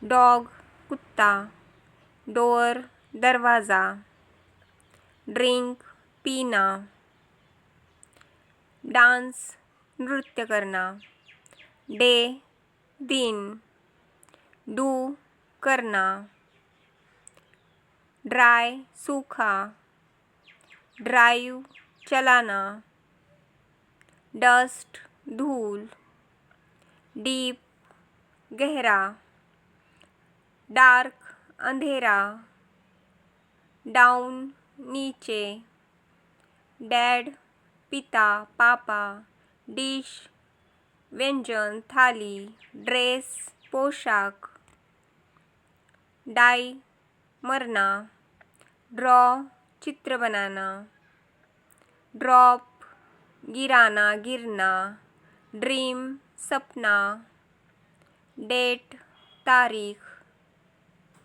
dog कुत्ता, door दरवाज़ा, drink पीना, डांस नृत्य करना, डे दिन, डू करना, ड्राई सूखा, ड्राइव चलाना, डस्ट धूल, डीप गहरा, डार्क अंधेरा, डाउन नीचे, डैड पिता पापा, डिश व्यंजन थाली, ड्रेस पोशाख, डाई मरना, ड्रॉ चित्र बनाना, ड्रॉप गिराना गिरना, ड्रीम सपना, डेट तारीख,